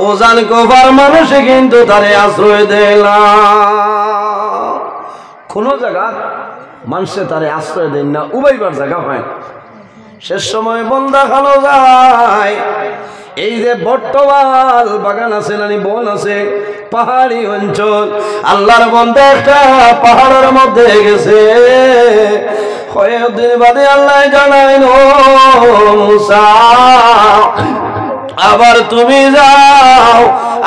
ওজান কোভার মানুষে কিন্তু তারে আশ্রয় দেলা কোন জায়গা মানুষে তারে আশ্রয় দেন না উবাইবার জায়গা হয় শেষ সময় বান্দা খানো যায় এই যে বট্টওয়াল বাগান আছে নানি বন আছে পাহাড়ি অঞ্চল আল্লাহর বান্দা একটা পাহাড়ের মধ্যে গেছে কয়েকদিন বাদে আল্লাহ জানাইন ও মূসা আবার তুমি যাও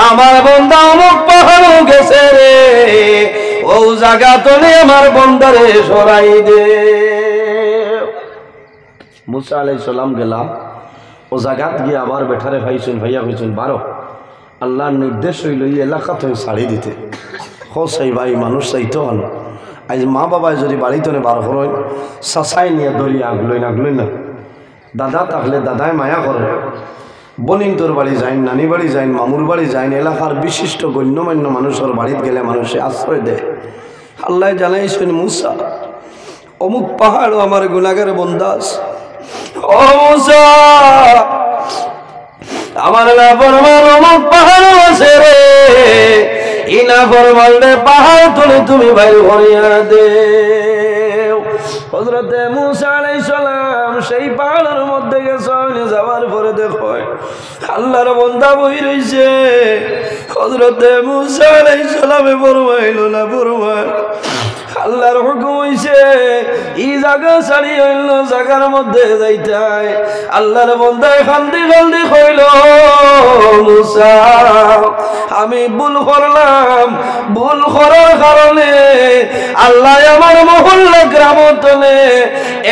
আমার বান্দা অমুক পাহাড়ও গেছে রে ও জায়গা তলে আমার বান্দারে সরাই দে মূসা আলাইহিস সালাম গেলাম ও জায়গাত গিয়ে আবার বেঠারে ভাইছেন ভাইয়া হয়েছেন 12 আল্লাহর নির্দেশ হইল এই এলাকা থেকে ছাড়ি দিতে সেই ভাই মানুষ চাইতো হন আজ মা বাবায় যদি বাড়িতে বার করেন চাচাই নিয়ে দলিয়ে আগলই না দাদা তাহলে দাদায় মায়া করে বনিন তোর বাড়ি যাইন নানি বাড়ি যাইন মামুর বাড়ি যাইন এলাকার বিশিষ্ট গণ্যমান্য মানুষের বাড়িতে গেলে মানুষে আশ্রয় দেয় আল্লাহ জানাইছেন মূসা অমুক পাহাড় আমার গুনাহগার বন্দাস ও মূসা আমার নাফরমান অমুক পাহাড় আছে রে এই নাফরমানের পাহাড় তুলে তুমি বাইর করিয়া দে হযরত মূসা আলাইহিস সালাম সেই পাহাড়ের মধ্যে গেছেন যাওয়ার পরে দেখো আল্লাহর বান্দা বই রইছে হযরত মূসা আলাইহিস সালামে ফরমাইলো না ফরমান আল্লাহর হুকুম হইছে এই জায়গা ছাড়ি অন্য জায়গার মধ্যে যাইতাই আল্লাহর বান্দা খান্দি কইল মূসা আমি ভুল করলাম ভুল করার কারণে আল্লাহ আমার মহল্লা গ্রাম তলে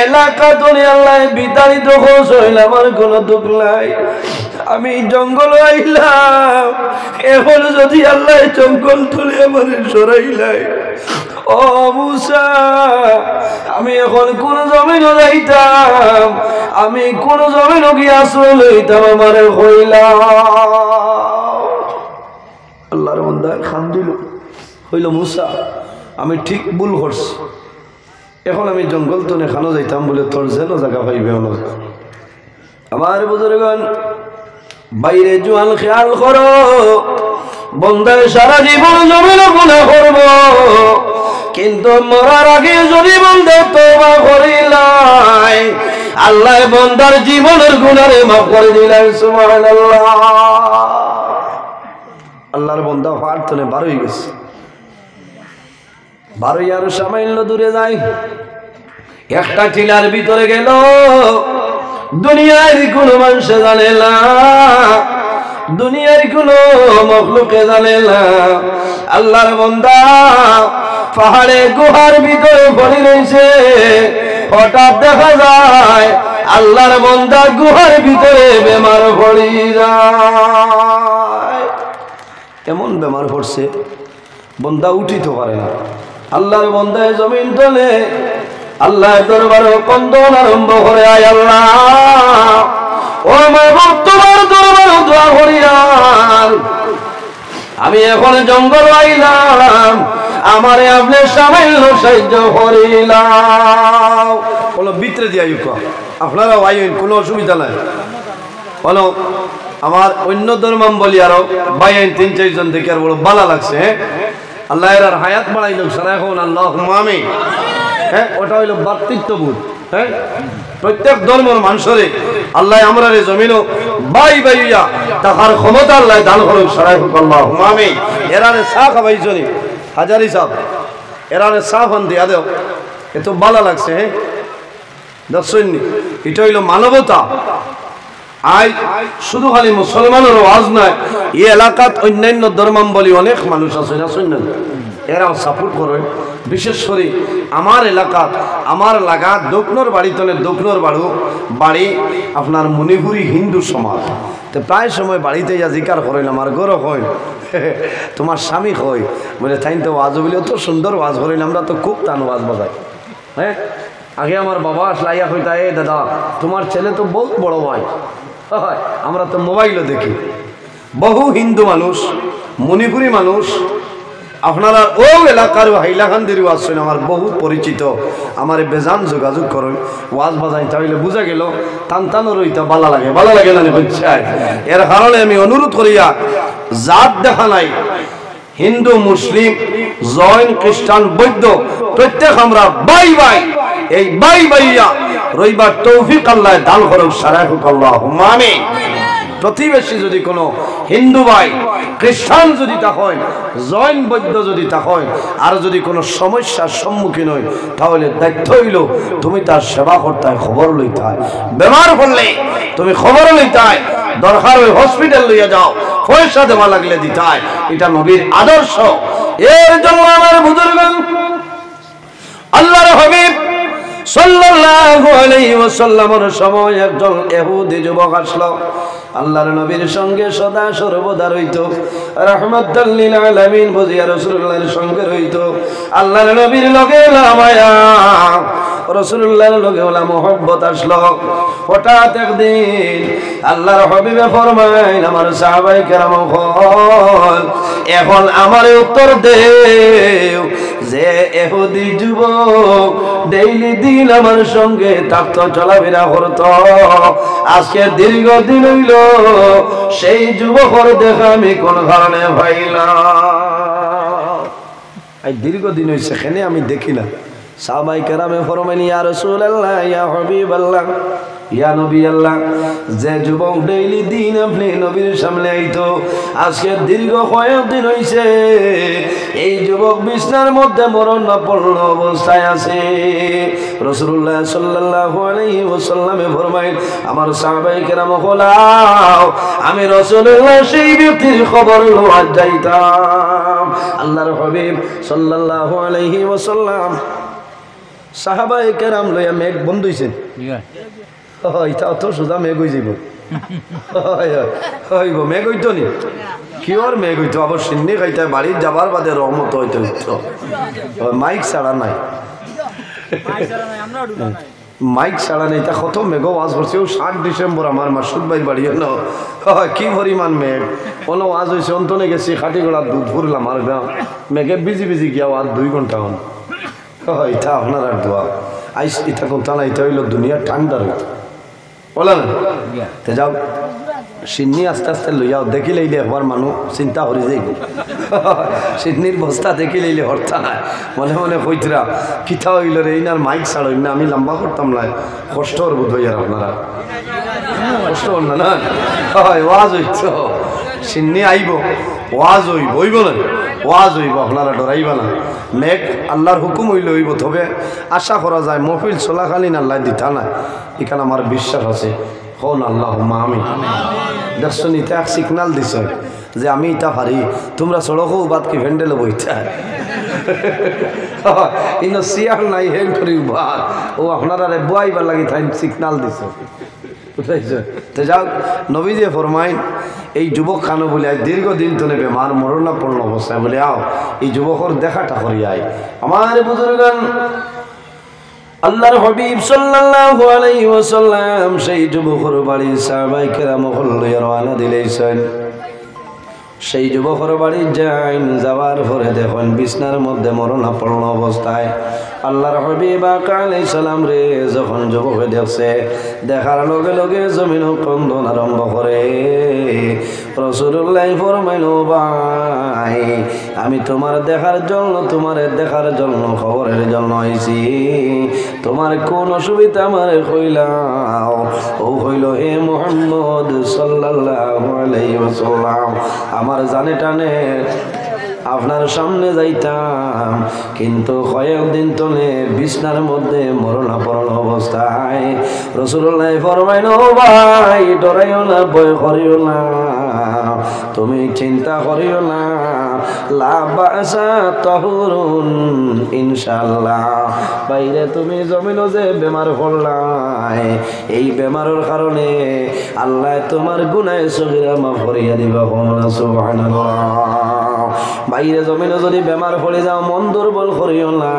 এলাকা তলে আল্লাহ বিতাড়িত হইল আমার কোনো দুঃখ নাই আমি জঙ্গল আইলাম এখন যদি আল্লাহ জঙ্গল তুলে আমার সরাইলাই ও মূসা আমি এখন কোন জমিনও যাইতাম আমি কোন জমিনও গিয়ে আশ্রয় লইতাম আমার হইলাম আল্লাহর বান্দা কান্দিল হইল মূসা আমি ঠিক ভুল করছি এখন আমি জঙ্গল তো এখানেও যাইতাম বলে তোর যেন জায়গা পাইবে আমার বুজুর্গগণ বাইরে জোয়ান খেয়াল করো বন্দায় সারা জীবন জমিন গুনাহ করব কিন্তু মরার আগে যদি বন্দা তওবা করিলাই আল্লাহ বন্দার জীবনের গুনাহে মাফ করে দিলেন সুবহানাল্লাহ আল্লাহর বান্দা প্রার্থনা বারোই গেছে বারোই আর সামান্য দূরে যায় একটা টিলার ভিতরে গেল দুনিয়ার কোনো মানুষ জানে না দুনিয়ার কোনো মখলুকে জানে না আল্লাহর বান্দা পাহাড়ে গুহার ভিতরে পড়ে রয়েছে হঠাৎ দেখা যায় আল্লাহর বান্দা গুহার ভিতরে বেমার পড়ি যায়। এমন বেমার পড়ছে বান্দা উঠিতে পারে না। আল্লাহর বান্দায় জমিন তলে আল্লাহর দরবারে কন্দন আরম্ভ করে, আয় আল্লাহ ও মাহবুব তোমার দরবারে দোয়া করি, আমি এখন জঙ্গল আইলাম, আমারে আপনি সামান্য সাহায্য করিলাম। বলো ভিতরে দিয়ে আপনারা আইন, কোনো অসুবিধা নাই। বলো আমার অন্য ধর্মাম বলি আরো বাইন ৩-৪ জন দেখে আর বড় ভালো লাগছে। আল্লাহ এর হায়াত বাড়াই লোক সারা এখন আল্লাহ আমিন। হ্যাঁ, ওটা হইল ভাতৃত্ববোধ। হ্যাঁ, প্রত্যেক ধর্মের মানুষরে আল্লাহ আমরা রে জমিনও বাই বাইয়া তাহার ক্ষমতা আল্লাহ দান করুক সারা হোক আল্লাহ আমিন। এরারে চা খাবাইছনি হাজারি সাহ, এরারে চা ফান দিয়া দেও, এত ভালো লাগছে। হ্যাঁ দর্শন, এটা হইল মানবতা। আই শুধু খালি মুসলমানের ওয়াজ নয়, এই এলাকাত অন্যান্য ধর্মাবলী অনেক মানুষ আছে না, শুনলেন এরাও সাপোর্ট করে। বিশেষ করে আমার এলাকাত আমার লাগা দক্ষিণর বাড়িতলে দক্ষিণর বাড়ি আপনার মণিপুরি হিন্দু সমাজ। তো প্রায় সময় বাড়িতে যা জিকার করেন আমার গৌরব হয়, তোমার স্বামী হয় বলে তাই তো ওয়াজ বলে অত সুন্দর ওয়াজ করেন, আমরা তো খুব টান ওয়াজ বাজাই। হ্যাঁ, আগে আমার বাবা আসলাইয়া কইতা, এ দাদা তোমার ছেলে তো বহুত বড় ভাই। আমরা তো মোবাইলও দেখি, বহু হিন্দু মানুষ মণিপুরি মানুষ আপনারা ও এলাকার হাইলাকান্দির ওয়াজ শুনে আমার বহু পরিচিত, আমার বেজান যোগাযোগ করেন ওয়াজ বাজাই, তাহলে বুঝা গেল টানটানো রইতা ভালো লাগে, ভালো লাগে না বুঝছে। এর কারণে আমি অনুরোধ করিয়া জাত দেখা নাই, হিন্দু মুসলিম জৈন খ্রিস্টান বৌদ্ধ প্রত্যেক আমরা বাই বাই, এই বাই বাইয়া রইবার তৌফিক আল্লাহ দান করুক সারা হোক আল্লাহ আমিন। প্রতিবেশী যদি কোনো হিন্দু ভাই খ্রিস্টান যদি তা হয়, জৈন বৌদ্ধ যদি তা হয়, আর যদি কোনো সমস্যার সম্মুখীন হয়, তাহলে দায়িত্ব হইল তুমি তার সেবা করতে হয়, খবর লইতে হয়। বেমার পড়লে তুমি খবর লইতে হয়, দরকার ওই হসপিটাল লইয়া যাও, পয়সা দেওয়া লাগলে দিতে হয়। এটা নবীর আদর্শ। এর জন্য আমার বুজুর্গ আল্লাহর হাবিব সাল্লাল্লাহু আলাইহি ওয়াসাল্লামের সময় একজন ইহুদি যুবক আসলো, আল্লাহর নবীর সঙ্গে সদা সর্বদা রইতো, রাহমাতাল লিল আলামিন বুঝিয়া রাসূলুল্লাহর সঙ্গে রইতো। আল্লাহর নবীর লগে মায়া, রাসূলুল্লাহর লগে ওলা মোহব্বত আসলো। হঠাৎ একদিন আল্লাহর হাবিবে ফরমাইন, আমার সাহাবায়ে কেরাম হল এখন আমারে উত্তর দেও যে ইহুদি যুবক ডেইলি দিন আমার সঙ্গে থাকতো, চলাফেরা করতো, আজকে দীর্ঘদিন হইল সেই যুবকের দেখা আমি কোন কারণে পাইলাম। এই দীর্ঘদিন হয়েছে সেখানে আমি দেখি না। সাহাবায়ে কেরামে ফরমাইন, ইয়া রাসূলুল্লাহ, ইয়া হাবিবাল্লাহ, ইয়া নবী আল্লাহ, যে যুবক ডেইলি দিন আপনি নবীর সামনে আইতো, আজকে দীর্ঘ কয়েকদিন হইছে এই যুবক বিছনার মধ্যে মরণাপন্ন অবস্থায় আছে। রাসূলুল্লাহ সাল্লাল্লাহু আলাইহি ওয়াসাল্লামে ফরমাইন, আমার সাহাবায়ে কেরাম হলাও আমি রাসূলুল্লাহ সেই ব্যক্তির খবর লওয়া যাইতাম। আল্লাহর হাবিব সাল্লাল্লাহু আলাইহি ওয়াসাল্লাম সাহাবায়ে কেরাম লইয়া মেঘ বন্ধ হইছেন। এটা অত সোজা মেঘ হয়ে যাব, হইব মেঘ হইতো নি, কিওর মেঘ হইতো আবার সিন্নি খাইতে বাড়ির যাবার বাদে রহমত হইতে হইতো। মাইক ছাড়া নাই, মাইক ছাড়া নেই, তা কত মেঘ ওয়াজ করছে। 7 ডিসেম্বর আমার মাসুদ ভাই বাড়ি হলো, কি পরিমাণ মেঘ। কোনো ওয়াজ হয়েছে অন্তনে গেছি খাটিগড়া দুধ ফুরলাম, আর মেঘে বিজি বিজি গিয়া ওয়াজ 2 ঘন্টা হন। এটা আপনার আর দোয়া আইস এটা কোনটা না, এটা হইল দুনিয়া ঠান্ডার বলে না। তে যাও সিন্নি আস্তে আস্তে লইয়াও, দেখি লইলে একবার মানুষ চিন্তা করি যাই, সিন্নির বস্তা দেখি লইলে হরতা নাই, মনে মনে কইতরা কিতা হইল রে, এইনার মাইক ছাড়ই না, আমি লম্বা করতাম না, কষ্ট হর বোধ হইয়ার আপনারা কষ্ট হন না না। হয় ওয়াজ হইত, সিন্নি আইব ওয়াজ হইব, হইব না ওয়াজ হইব, আপনারা ডরাইবা না। মেঘ আল্লাহর হুকুম হইলে হইব, তবে আশা করা যায় মহফিল চলাকালীন আল্লাহ দিতা না, এখানে আমার বিশ্বাস আছে। হন আল্লাহ আমিন। দেখছেন এটা এক সিগনাল দিছে, যে আমি ইটা পারি, তোমরা সড়কও বাদকে ভেন্ডেলে বইটা ইনো সিয়ার নাই হেন করি বাদ ও আপনারা বুয়াইবার লাগি তাই সিগনাল দিছে, বুঝাইছে? তো যাও নবী যে ফরমাইন এই যুবক খানো বলে আজ দীর্ঘদিন তো নেবে মার মরণাপন্ন অবস্থায় বলে আও এই যুবকর দেখাটা করিয়াই। আমার বুজুর্গান আল্লাহর হাবিব সাল্লাল্লাহু আলাইহি ওয়াসাল্লাম সেই যুবকর বাড়ি সাহাবায়ে কেরাম লইয়া রওনা দিলেছেন। সেই যুবকর বাড়ি যাইন, যাওয়ার পরে দেখেন বিছনার মধ্যে মরণাপন্ন অবস্থায়। আল্লাহর হাবিব আলাইহিস সালাম রে যখন যুবকে দেখছে, দেখার লগে লগে জমিন ক্রন্দন আরম্ভ করে। রাসূলুল্লাহ ফরমাইলো, ভাই আমি তোমার দেখার জন্য খবরের জন্য আইছি, তোমার কোন অসুবিধা আমারে কইলাও। ও হইল হে মুহাম্মদ সাল্লাল্লাহু আলাইহি ওয়াসাল্লাম, আমার জানে টানে আপনার সামনে যাইতাম, কিন্তু কয়েকদিন তলে বিছনার মধ্যে মরণাপন্ন অবস্থায়। রাসূলুল্লাহ ফরমাইলো, ভাই ডরাইও না, ভয় করিও না, তুমি চিন্তা করিও না, লা বাসা তাহুরুন ইনশাআল্লাহ। বাইরে তুমি জমিনো যে বেমার পড়লাই, এই বেমারের কারণে আল্লাহ তোমার গুনাহ সগীরা মাফ করিয়া দিবা। সুবহানাল্লাহ। বাইরে জমিনে যদি বেমার পড়ে যাও, মন দুর্বল করিও না,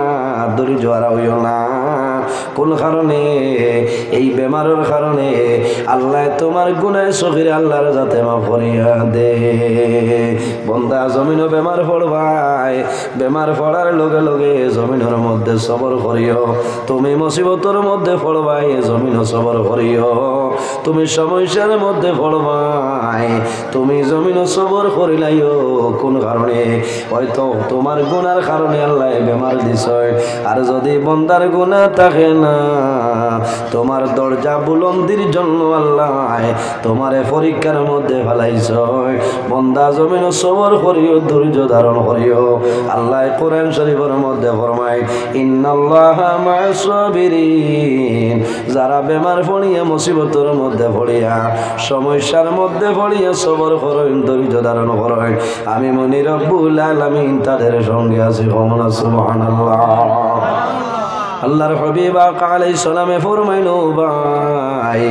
ধৈর্য হারা হইও না। কোন কারণে? এই বেমারের কারণে আল্লাহ তোমার গুনাহ সগীরা আল্লাহর যাতে মাফ করিয়া দে। বন্দা জমিনও বেমার পড়বাই, বেমার পড়ার লগে লগে জমিনের মধ্যে সবর করিও। তুমি মুসিবতের মধ্যে পড়বাই, জমিনও সবর করিও। তুমি সমস্যার মধ্যে পড়বাই, তুমি জমিনও সবর করিলাইও। কোন কারণে? হয়তো তোমার গুনার কারণে আল্লাহ বেমার দিছে। আর যদি বন্দার গুনাহ থাকে না, তোমার দরজা বুলন্দির জন্য আল্লাহ তোমারে পরীক্ষার মধ্যে ফেলাইছে। বন্দা জমিন সবর করিও, ধৈর্য ধারণ করিও। আল্লাহ কোরআন শরীফের মধ্যে ফরমায়, ইন্নাল্লাহা মা'আস সাবিরিন, যারা বেমার পড়িয়া মুসিবতের মধ্যে পড়িয়া সমস্যার মধ্যে পড়িয়া সবর করেন, ধৈর্য ধারণ করেন, আমি মনি রব্বুল আলামিন তাদের সঙ্গে আছি। সুবহানাল্লাহ। আল্লাহর হাবিব আলাইহিস সালামে ফরমাইলো, ভাই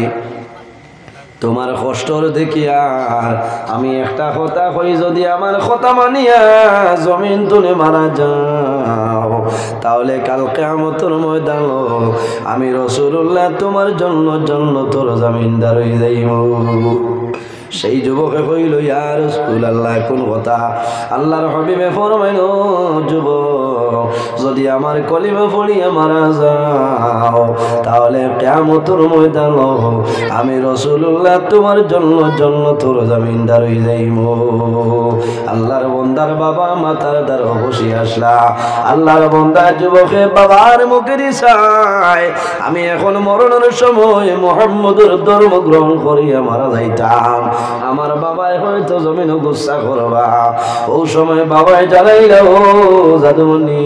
তোমার কষ্টর দেখিয়া আমি একটা কথা কই, যদি আমার কথা মানিয়া জমিন তুলে মারা যাও, তাহলে কাল কিয়ামতের ময়দানে আমি রাসূলুল্লাহ তোমার জন্য তোর জামিনদার হয়ে যাইব। সেই যুবকে কইল, ইয়া রাসূলুল্লাহ কোন কথা? আল্লাহর হাবিবে ফরমাইলো, যুবক যদি আমার কলিমা পড়িয়া মারা যাও, তাহলে কিয়ামতের ময়দানে আমি রাসূলুল্লাহ তোমার জন্য তোর জামিনদার হয়ে যাইব। আল্লাহর বান্দার বাবা মাতার দ্বার বসে আসলা। আল্লাহর বান্দা যুবকে বাবার মুখের ইশারায় আমি এখন মরণের সময় মুহাম্মদের ধর্ম গ্রহণ করিয়া মারা যাইতাম, আমার বাবাই হয়তো জমিন গুচ্ছা করবা। ও সময় বাবাই জানাইলা, ও জাদুমণি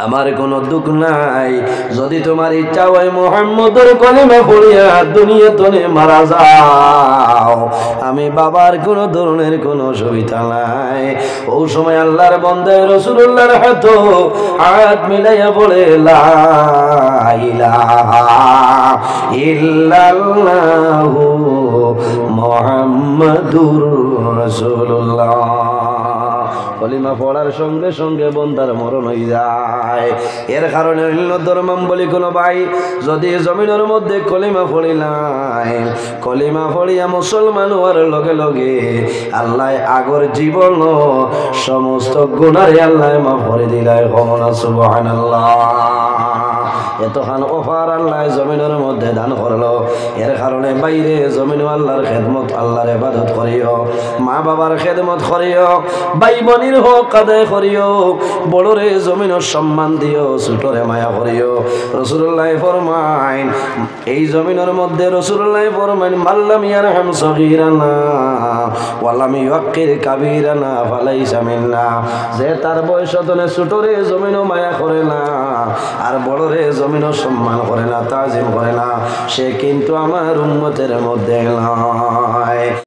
আমার কোনো দুঃখ নাই, যদি তোমার ইচ্ছা হয় মুহাম্মদের কলিমা পড়িয়া দুনিয়া তনে মারা যাও, আমি বাবার কোনো ধরনের কোনো অসুবিধা নাই। ও সময় আল্লাহর বান্দা রাসূলুল্লাহর হাত মিলাইয়া বলে, লা ইলাহা ইল্লাল্লাহু মুহাম্মাদুর রাসূলুল্লাহ। কলিমা পড়ার সঙ্গে সঙ্গে বন্দার মরণ হয়ে যায়। এর কারণে অন্য ধর্মাবলী কোনো ভাই যদি জমিনের মধ্যে কলিমা পড়িলাই, কলিমা পড়িয়া মুসলমান হওয়ার লগে লগে আল্লাহ আগর জীবন সমস্ত গুনারে আল্লাহ মাফ করে দিলাই। সুবহানাল্লাহ। এতখান অফার আল্লাহ জমিনের মধ্যে দান করলো। এর কারণে বাইরে জমিন আল্লাহর খেদমত, আল্লাহর ইবাদত করিও, মা বাবার খেদমত করিও, ভাই বোনের হক আদায় করিও, বড়রে জমিনের সম্মান দিও, ছোটরে মায়া করিও। রাসূলুল্লাহ ফরমাইন এই জমিনের মধ্যে রাসূলুল্লাহ ফরমাইন, মাল্লাম ইয়ারহাম সগীরানা ওয়ালাম ইউক্কির কাবীরানা ফালাইসা মিন্না। যে তার বয়স তনে ছোটরে জমিনও মায়া করে না আর বড়রে জমিনও সম্মান করে না, তাজিম করে না, সে কিন্তু আমার উম্মতের মধ্যে নয়।